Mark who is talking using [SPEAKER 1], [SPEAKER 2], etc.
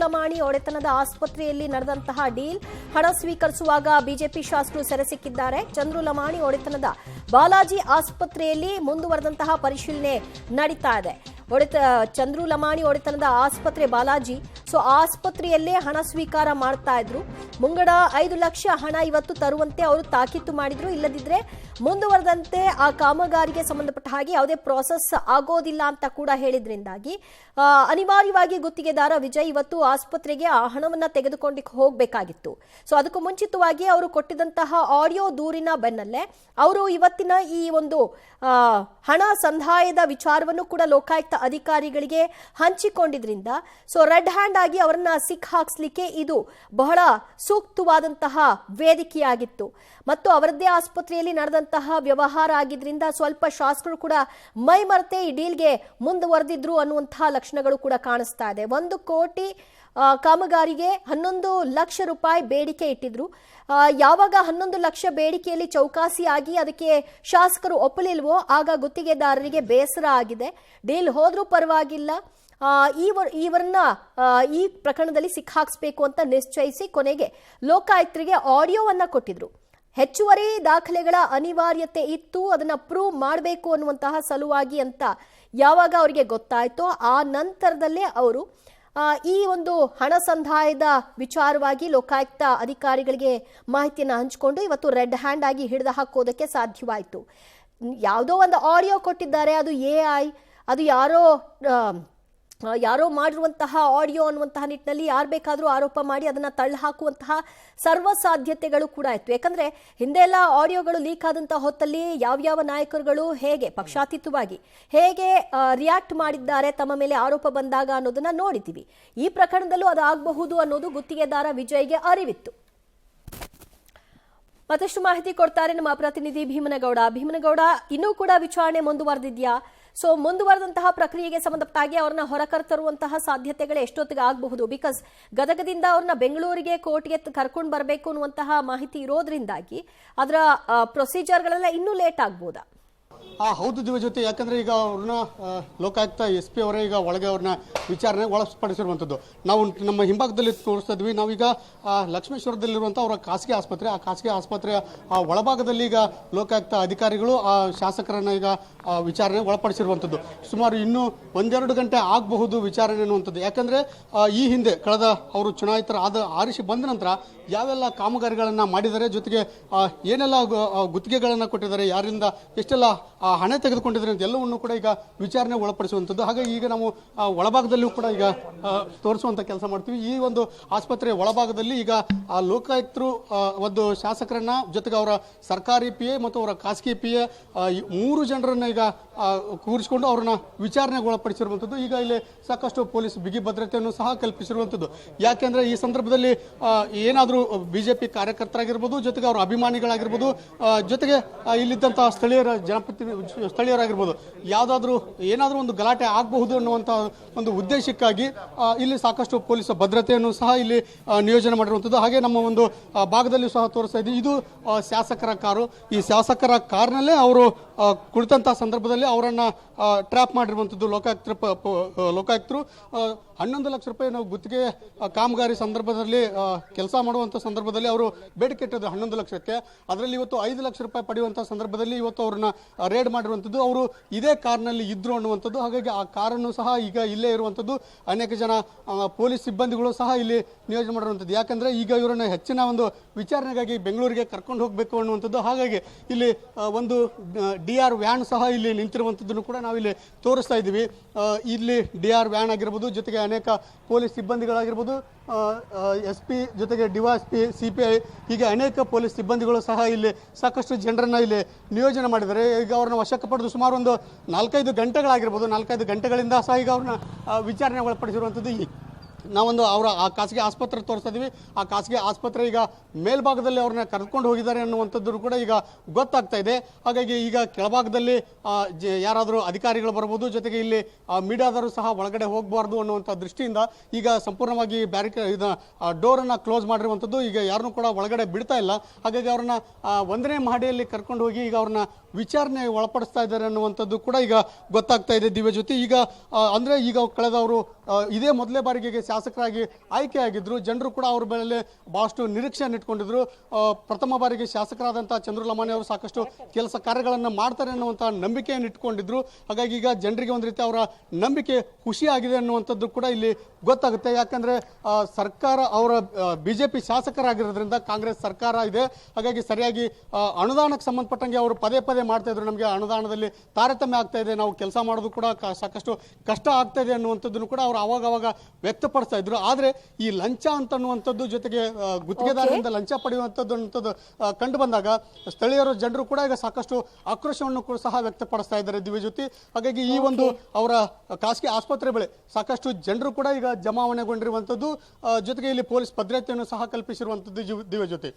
[SPEAKER 1] ಲಮಾಣಿ ಒಡೆತನದ ಆಸ್ಪತ್ರೆಯಲ್ಲಿ ನಡೆದಂತಹ ಡೀಲ್. ಹಣ ಸ್ವೀಕರಿಸುವಾಗ ಬಿಜೆಪಿ ಶಾಸಕರು ಸೆರೆ ಸಿಕ್ಕಿದ್ದಾರೆ. ಚಂದ್ರು ಲಮಾಣಿ ಒಡೆತನದ ಬಾಲಾಜಿ ಆಸ್ಪತ್ರೆಯಲ್ಲಿ ಮುಂದುವರೆದಂತಹ ಪರಿಶೀಲನೆ ನಡೀತಾ ಇದೆ. ಚಂದ್ರು ಲಮಾಣಿ ಒಡೆತನದ ಆಸ್ಪತ್ರೆ ಬಾಲಾಜಿ. ಸೊ ಆಸ್ಪತ್ರೆಯಲ್ಲೇ ಹಣ ಸ್ವೀಕಾರ ಮಾಡ್ತಾ ಇದ್ರು. ಮುಂಗಡ 5 ಲಕ್ಷ ಹಣ ಇವತ್ತು ತರುವಂತೆ ಅವರು ತಾಕೀತು ಮಾಡಿದ್ರು. ಇಲ್ಲದಿದ್ರೆ ಮುಂದುವರೆದಂತೆ ಆ ಕಾಮಗಾರಿಗೆ ಸಂಬಂಧಪಟ್ಟ ಹಾಗೆ ಯಾವುದೇ ಪ್ರಾಸೆಸ್ ಆಗೋದಿಲ್ಲ ಅಂತ ಕೂಡ ಹೇಳಿದ್ರಿಂದಾಗಿ ಅನಿವಾರ್ಯವಾಗಿ ಗುತ್ತಿಗೆದಾರ ವಿಜಯ್ ಇವತ್ತು ಆಸ್ಪತ್ರೆಗೆ ಆ ಹಣವನ್ನ ತೆಗೆದುಕೊಂಡು ಹೋಗಬೇಕಾಗಿತ್ತು. ಸೊ ಅದಕ್ಕೂ ಮುಂಚಿತವಾಗಿ ಅವರು ಕೊಟ್ಟಿದ್ದಂತಹ ಆಡಿಯೋ ದೂರಿನ ಬೆನ್ನಲ್ಲೇ ಅವರು ಇವತ್ತಿನ ಈ ಒಂದು ಹಣ ಸಂದಾಯದ ವಿಚಾರವನ್ನು ಕೂಡ ಲೋಕಾಯುಕ್ತ ಅಧಿಕಾರಿಗಳಿಗೆ ಹಂಚಿಕೊಂಡಿದ್ರಿಂದ ಸೊ ರೆಡ್ ಹ್ಯಾಂಡ್ ಆಗಿ ಅವರನ್ನ ಸಿಕ್ ಹಾಕ್ಸ್ಲಿಕ್ಕೆ ಇದು ಬಹಳ ಸೂಕ್ತವಾದಂತಹ ವೇದಿಕೆಯಾಗಿತ್ತು. ಮತ್ತು ಅವರದ್ದೇ ಆಸ್ಪತ್ರೆಯಲ್ಲಿ ನಡೆದಂತಹ ವ್ಯವಹಾರ ಆಗಿದ್ರಿಂದ ಸ್ವಲ್ಪ ಶಾಸಕರು ಕೂಡ ಮೈ ಮರೆತೆ ಈ ಡೀಲ್ಗೆ ಮುಂದುವರೆದಿದ್ರು ಅನ್ನುವಂತಹ ಲಕ್ಷಣಗಳು ಕೂಡ ಕಾಣಿಸ್ತಾ ಇದೆ. 1 ಕೋಟಿ ಕಾಮಗಾರಿಗೆ 11 ಲಕ್ಷ ರೂಪಾಯಿ ಬೇಡಿಕೆ ಇಟ್ಟಿದ್ರು. ಯಾವಾಗ 11 ಲಕ್ಷ ಬೇಡಿಕೆಯಲ್ಲಿ ಚೌಕಾಸಿ ಆಗಿ ಅದಕ್ಕೆ ಶಾಸಕರು ಒಪ್ಪಲಿಲ್ವೋ ಆಗ ಗುತ್ತಿಗೆದಾರರಿಗೆ ಬೇಸರ ಆಗಿದೆ. ಡೀಲ್ ಹೋದ್ರೂ ಪರವಾಗಿಲ್ಲ, ಇವರನ್ನ ಈ ಪ್ರಕರಣದಲ್ಲಿ ಸಿಕ್ಕಾಕ್ಸ್ಬೇಕು ಅಂತ ನಿಶ್ಚಯಿಸಿ ಕೊನೆಗೆ ಲೋಕಾಯುಕ್ತರಿಗೆ ಆಡಿಯೋವನ್ನ ಕೊಟ್ಟಿದ್ರು. ಹೆಚ್ಚುವರಿ ದಾಖಲೆಗಳ ಅನಿವಾರ್ಯತೆ ಇತ್ತು, ಅದನ್ನ ಪ್ರೂವ್ ಮಾಡಬೇಕು ಅನ್ನುವಂತಹ ಸಲುವಾಗಿ ಅಂತ ಯಾವಾಗ ಅವರಿಗೆ ಗೊತ್ತಾಯ್ತೋ ಆ ನಂತರದಲ್ಲೇ ಅವರು ಈ ಒಂದು ಹಣ ಸಂದಾಯದ ವಿಚಾರವಾಗಿ ಲೋಕಾಯುಕ್ತ ಅಧಿಕಾರಿಗಳಿಗೆ ಮಾಹಿತಿಯನ್ನು ಹಂಚಿಕೊಂಡು ಇವತ್ತು ರೆಡ್ ಹ್ಯಾಂಡ್ ಆಗಿ ಹಿಡಿದು ಹಾಕೋದಕ್ಕೆ ಸಾಧ್ಯವಾಯಿತು. ಯಾವುದೋ ಒಂದು ಆಡಿಯೋ ಕೊಟ್ಟಿದ್ದಾರೆ, ಅದು AI, ಅದು ಯಾರೋ ಮಾಡಿರುವಂತಹ ಆಡಿಯೋ ಅನ್ನುವಂತಹ ನಿಟ್ಟಿನಲ್ಲಿ ಯಾರು ಬೇಕಾದರೂ ಆರೋಪ ಮಾಡಿ ಅದನ್ನ ತಳ್ಳಿ ಹಾಕುವಂತಹ ಸರ್ವ ಸಾಧ್ಯತೆಗಳು ಕೂಡ ಇತ್ತು. ಯಾಕಂದ್ರೆ ಹಿಂದೆಲ್ಲ ಆಡಿಯೋಗಳು ಲೀಕ್ ಆದಂತಹ ಹೊತ್ತಲ್ಲಿ ಯಾವ್ಯಾವ ನಾಯಕರುಗಳು ಹೇಗೆ ಪಕ್ಷಾತೀತವಾಗಿ ಹೇಗೆ ರಿಯಾಕ್ಟ್ ಮಾಡಿದ್ದಾರೆ ತಮ್ಮ ಮೇಲೆ ಆರೋಪ ಬಂದಾಗ ಅನ್ನೋದನ್ನ ನೋಡಿದ್ದೀವಿ. ಈ ಪ್ರಕರಣದಲ್ಲೂ ಅದು ಆಗಬಹುದು ಅನ್ನೋದು ಗುತ್ತಿಗೆದಾರ ವಿಜಯ್ಗೆ ಅರಿವಿತ್ತು. ಮತ್ತಷ್ಟು ಮಾಹಿತಿ ಕೊಡ್ತಾರೆ ನಮ್ಮ ಪ್ರತಿನಿಧಿ ಭೀಮನಗೌಡ. ಇನ್ನೂ ಕೂಡ ವಿಚಾರಣೆ ಮುಂದುವರೆದಿದ್ಯಾ? ಸೊ ಮುಂದುವರೆದಂತಹ ಪ್ರಕ್ರಿಯೆಗೆ ಸಂಬಂಧಪಟ್ಟ ಹಾಗೆ ಅವ್ರನ್ನ ಹೊರಕರ್ತರುವಂತಹ ಸಾಧ್ಯತೆಗಳು ಎಷ್ಟೊತ್ತಿಗೆ ಆಗಬಹುದು? ಬಿಕಾಸ್ ಗದಗದಿಂದ ಅವ್ರನ್ನ ಬೆಂಗಳೂರಿಗೆ ಕೋರ್ಟ್ಗೆ ಕರ್ಕೊಂಡು ಬರಬೇಕು ಅನ್ನುವಂತಹ ಮಾಹಿತಿ ಇರೋದ್ರಿಂದಾಗಿ ಅದರ ಪ್ರೊಸೀಜರ್ಗಳೆಲ್ಲ ಇನ್ನೂ ಲೇಟ್ ಆಗ್ಬೋದಾ?
[SPEAKER 2] ಹೌದು ದಿವ್ಯಜ್ಯೋತಿ, ಯಾಕಂದರೆ ಈಗ ಅವ್ರನ್ನ ಲೋಕಾಯುಕ್ತ SP ಅವರೇ ಈಗ ಒಳಗೆ ಅವ್ರನ್ನ ವಿಚಾರಣೆ ಒಳಪಡಿಸಿರುವಂಥದ್ದು. ನಾವು ನಮ್ಮ ಹಿಂಭಾಗದಲ್ಲಿ ತೋರಿಸ್ತಾ ಇದ್ವಿ. ನಾವೀಗ ಲಕ್ಷ್ಮೇಶ್ವರದಲ್ಲಿರುವಂಥ ಅವರ ಖಾಸಗಿ ಆಸ್ಪತ್ರೆ, ಆ ಖಾಸಗಿ ಆಸ್ಪತ್ರೆಯ ಒಳಭಾಗದಲ್ಲಿ ಈಗ ಲೋಕಾಯುಕ್ತ ಅಧಿಕಾರಿಗಳು ಆ ಶಾಸಕರನ್ನ ಈಗ ವಿಚಾರಣೆ ಒಳಪಡಿಸಿರುವಂಥದ್ದು. ಸುಮಾರು ಇನ್ನೂ 1-2 ಗಂಟೆ ಆಗಬಹುದು ವಿಚಾರಣೆ ಅನ್ನುವಂಥದ್ದು. ಯಾಕಂದರೆ ಈ ಹಿಂದೆ ಕಳೆದ ಅವರು ಆರಿಸಿ ಬಂದ ನಂತರ ಯಾವೆಲ್ಲ ಕಾಮಗಾರಿಗಳನ್ನು ಮಾಡಿದ್ದಾರೆ, ಜೊತೆಗೆ ಏನೆಲ್ಲ ಗುತ್ತಿಗೆಗಳನ್ನು ಕೊಟ್ಟಿದ್ದಾರೆ, ಯಾರಿಂದ ಎಷ್ಟೆಲ್ಲ ಹಣ ತೆಗೆದುಕೊಂಡಿದ್ದಾರೆ ಅಂತ ಎಲ್ಲವನ್ನು ಕೂಡ ಈಗ ವಿಚಾರಣೆ ಒಳಪಡಿಸುವಂಥದ್ದು. ಹಾಗಾಗಿ ಈಗ ನಾವು ಒಳಭಾಗದಲ್ಲೂ ಕೂಡ ಈಗ ತೋರಿಸುವಂಥ ಕೆಲಸ ಮಾಡ್ತೀವಿ. ಈ ಒಂದು ಆಸ್ಪತ್ರೆಯ ಒಳಭಾಗದಲ್ಲಿ ಈಗ ಲೋಕಾಯುಕ್ತರು ಒಂದು ಶಾಸಕರನ್ನ ಜೊತೆಗೆ ಅವರ ಸರ್ಕಾರಿ PA ಮತ್ತು ಅವರ ಖಾಸಗಿ PA 3 ಜನರನ್ನ ಈಗ ಕೂರಿಸಿಕೊಂಡು ಅವ್ರನ್ನ ವಿಚಾರಣೆಗೆ ಒಳಪಡಿಸಿರುವಂಥದ್ದು. ಈಗ ಇಲ್ಲಿ ಸಾಕಷ್ಟು ಪೊಲೀಸ್ ಬಿಗಿ ಭದ್ರತೆಯನ್ನು ಸಹ ಕಲ್ಪಿಸಿರುವಂಥದ್ದು. ಯಾಕೆಂದ್ರೆ ಈ ಸಂದರ್ಭದಲ್ಲಿ ಏನಾದರೂ BJP ಕಾರ್ಯಕರ್ತರಾಗಿರ್ಬೋದು, ಜೊತೆಗೆ ಅವರ ಅಭಿಮಾನಿಗಳಾಗಿರ್ಬೋದು, ಜೊತೆಗೆ ಇಲ್ಲಿದ್ದಂತಹ ಸ್ಥಳೀಯರಾಗಿರ್ಬೋದು, ಏನಾದರೂ ಒಂದು ಗಲಾಟೆ ಆಗಬಹುದು ಅನ್ನುವಂಥ ಒಂದು ಉದ್ದೇಶಕ್ಕಾಗಿ ಇಲ್ಲಿ ಸಾಕಷ್ಟು ಪೊಲೀಸ್ ಭದ್ರತೆಯನ್ನು ಸಹ ಇಲ್ಲಿ ನಿಯೋಜನೆ ಮಾಡಿರುವಂಥದ್ದು. ಹಾಗೆ ನಮ್ಮ ಒಂದು ಭಾಗದಲ್ಲಿ ಸಹ ತೋರಿಸ್ತಾ ಇದ್ದೀವಿ. ಇದು ಶಾಸಕರ ಕಾರು. ಈ ಶಾಸಕರ ಕಾರ್ನಲ್ಲೇ ಅವರು ಕುಳಿತಂಥ ಸಂದರ್ಭದಲ್ಲಿ ಅವರನ್ನು ಟ್ರ್ಯಾಪ್ ಮಾಡಿರುವಂಥದ್ದು ಲೋಕಾಯುಕ್ತರು. 11 ಲಕ್ಷ ರೂಪಾಯಿ ನಾವು ಗುತ್ತಿಗೆ ಕಾಮಗಾರಿ ಸಂದರ್ಭದಲ್ಲಿ ಕೆಲಸ ಮಾಡುವಂಥ ಸಂದರ್ಭದಲ್ಲಿ ಅವರು ಬೇಡಿಕೆ ಇಟ್ಟದ್ದು 11 ಲಕ್ಷಕ್ಕೆ. ಅದರಲ್ಲಿ ಇವತ್ತು 5 ಲಕ್ಷ ರೂಪಾಯಿ ಪಡೆಯುವಂಥ ಸಂದರ್ಭದಲ್ಲಿ ಇವತ್ತು ಅವ್ರನ್ನ ರೇಡ್ ಮಾಡಿರುವಂಥದ್ದು. ಅವರು ಇದೇ ಕಾರ್ನಲ್ಲಿ ಇದ್ರು ಅನ್ನುವಂಥದ್ದು. ಹಾಗಾಗಿ ಆ ಕಾರನ್ನು ಸಹ ಈಗ ಇಲ್ಲೇ ಇರುವಂಥದ್ದು. ಅನೇಕ ಜನ ಪೊಲೀಸ್ ಸಿಬ್ಬಂದಿಗಳು ಸಹ ಇಲ್ಲಿ ನಿಯೋಜನೆ ಮಾಡಿರುವಂಥದ್ದು. ಯಾಕಂದರೆ ಈಗ ಇವರನ್ನು ಹೆಚ್ಚಿನ ಒಂದು ವಿಚಾರಣೆಗಾಗಿ ಬೆಂಗಳೂರಿಗೆ ಕರ್ಕೊಂಡು ಹೋಗಬೇಕು ಅನ್ನುವಂಥದ್ದು. ಹಾಗಾಗಿ ಇಲ್ಲಿ ಒಂದು DR ವ್ಯಾನ್ ಸಹ ಇಲ್ಲಿ ನಿಂತಿರುವಂಥದ್ದನ್ನು ಕೂಡ ನಾವಿಲ್ಲಿ ತೋರಿಸ್ತಾ ಇದ್ದೀವಿ. ಇಲ್ಲಿ DR ವ್ಯಾನ್ ಆಗಿರ್ಬೋದು, ಜೊತೆಗೆ ಅನೇಕ ಪೊಲೀಸ್ ಸಿಬ್ಬಂದಿಗಳಾಗಿರ್ಬೋದು, SP ಜೊತೆಗೆ DYSP, CPI ಹೀಗೆ ಅನೇಕ ಪೊಲೀಸ್ ಸಿಬ್ಬಂದಿಗಳು ಸಹ ಇಲ್ಲಿ ಸಾಕಷ್ಟು ಜನರನ್ನ ಇಲ್ಲಿ ನಿಯೋಜನೆ ಮಾಡಿದ್ದಾರೆ. ಈಗ ಅವ್ರನ್ನ ವಶಕ್ಕೆ ಪಡೆದು ಸುಮಾರು ಒಂದು 4-5 ಗಂಟೆಗಳಾಗಿರ್ಬೋದು. 4-5 ಗಂಟೆಗಳಿಂದ ಸಹ ಈಗ ಅವ್ರನ್ನ ವಿಚಾರಣೆ ಒಳಪಡಿಸಿರುವಂಥದ್ದು. ನಾವೊಂದು ಅವರ ಆ ಖಾಸಗಿ ಆಸ್ಪತ್ರೆ ತೋರಿಸ್ತಾ ಇದ್ದೀವಿ. ಆ ಖಾಸಗಿ ಆಸ್ಪತ್ರೆ ಈಗ ಮೇಲ್ಭಾಗದಲ್ಲಿ ಅವ್ರನ್ನ ಕರೆದುಕೊಂಡು ಹೋಗಿದ್ದಾರೆ ಅನ್ನುವಂಥದ್ದು ಕೂಡ ಈಗ ಗೊತ್ತಾಗ್ತಾ ಇದೆ. ಹಾಗಾಗಿ ಈಗ ಕೆಳಭಾಗದಲ್ಲಿ ಯಾರಾದರೂ ಅಧಿಕಾರಿಗಳು ಬರ್ಬೋದು, ಜೊತೆಗೆ ಇಲ್ಲಿ ಮೀಡಿಯಾದವರು ಸಹ ಒಳಗಡೆ ಹೋಗಬಾರ್ದು ಅನ್ನುವಂಥ ದೃಷ್ಟಿಯಿಂದ ಈಗ ಸಂಪೂರ್ಣವಾಗಿ ಡೋರನ್ನು ಕ್ಲೋಸ್ ಮಾಡಿರುವಂಥದ್ದು. ಈಗ ಯಾರನ್ನೂ ಕೂಡ ಒಳಗಡೆ ಬಿಡ್ತಾ ಇಲ್ಲ. ಹಾಗಾಗಿ ಅವ್ರನ್ನ 1ನೇ ಮಹಡಿಯಲ್ಲಿ ಕರ್ಕೊಂಡು ಹೋಗಿ ಈಗ ಅವ್ರನ್ನ ವಿಚಾರಣೆ ಒಳಪಡಿಸ್ತಾ ಇದ್ದಾರೆ ಅನ್ನುವಂಥದ್ದು ಕೂಡ ಈಗ ಗೊತ್ತಾಗ್ತಾ ಇದೆ ದಿವ್ಯ ಜೊತೆ. ಈಗ ಅಂದರೆ ಈಗ ಕಳೆದವರು ಇದೇ ಮೊದಲೇ ಬಾರಿಗೆ ಶಾಸಕರಾಗಿ ಆಯ್ಕೆಯಾಗಿದ್ರು. ಜನರು ಕೂಡ ಅವ್ರ ಮೇಲೆ ಬಹಳಷ್ಟು ನಿರೀಕ್ಷೆಯನ್ನು ಇಟ್ಕೊಂಡಿದ್ರು. ಪ್ರಥಮ ಬಾರಿಗೆ ಶಾಸಕರಾದಂತಹ ಚಂದ್ರು ಲಮಾಣಿ ಅವರು ಸಾಕಷ್ಟು ಕೆಲಸ ಕಾರ್ಯಗಳನ್ನು ಮಾಡ್ತಾರೆ ಅನ್ನುವಂತಹ ನಂಬಿಕೆಯನ್ನು ಇಟ್ಕೊಂಡಿದ್ರು. ಹಾಗಾಗಿ ಈಗ ಜನರಿಗೆ ಒಂದು ರೀತಿ ಅವರ ನಂಬಿಕೆ ಖುಷಿಯಾಗಿದೆ ಅನ್ನುವಂಥದ್ದು ಕೂಡ ಇಲ್ಲಿ ಗೊತ್ತಾಗುತ್ತೆ. ಯಾಕಂದ್ರೆ ಸರ್ಕಾರ ಅವರ ಬಿಜೆಪಿ ಶಾಸಕರಾಗಿರೋದ್ರಿಂದ ಕಾಂಗ್ರೆಸ್ ಸರ್ಕಾರ ಇದೆ. ಹಾಗಾಗಿ ಸರಿಯಾಗಿ ಅನುದಾನಕ್ಕೆ ಸಂಬಂಧಪಟ್ಟಂಗೆ ಅವರು ಪದೇ ಪದೇ ಮಾಡ್ತಾ ಇದ್ರು, ನಮಗೆ ಅನುದಾನದಲ್ಲಿ ತಾರತಮ್ಯ ಆಗ್ತಾ ಇದೆ, ನಾವು ಕೆಲಸ ಮಾಡೋದು ಕೂಡ ಸಾಕಷ್ಟು ಕಷ್ಟ ಆಗ್ತಾ ಇದೆ ಅನ್ನುವಂಥದ್ದನ್ನು ಕೂಡ ಅವರು ಅವಾಗ ವ್ಯಕ್ತಪಡಿಸ್ತಾ ಇದ್ರು. ಆದ್ರೆ ಈ ಲಂಚ ಅಂತನ್ನುವಂಥದ್ದು ಜೊತೆಗೆ ಗುತ್ತಿಗೆದಾರರಿಂದ ಲಂಚ ಪಡೆಯುವಂಥದ್ದು ಕಂಡು ಬಂದಾಗ ಸ್ಥಳೀಯರು ಜನರು ಕೂಡ ಈಗ ಸಾಕಷ್ಟು ಆಕ್ರೋಶವನ್ನು ಕೂಡ ಸಹ ವ್ಯಕ್ತಪಡಿಸ್ತಾ ಇದ್ದಾರೆ ದಿವ್ಯಜ್ಯೋತಿ. ಹಾಗಾಗಿ ಈ ಒಂದು ಅವರ ಖಾಸಗಿ ಆಸ್ಪತ್ರೆ ಬಳಿ ಸಾಕಷ್ಟು ಜನರು ಕೂಡ ಈಗ ಜಮಾವಣೆಗೊಂಡಿರುವಂಥದ್ದು, ಜೊತೆಗೆ ಇಲ್ಲಿ ಪೊಲೀಸ್ ಭದ್ರತೆಯನ್ನು ಸಹ ಕಲ್ಪಿಸಿರುವಂಥದ್ದು ದಿವ್ಯಜ್ಯೋತಿ.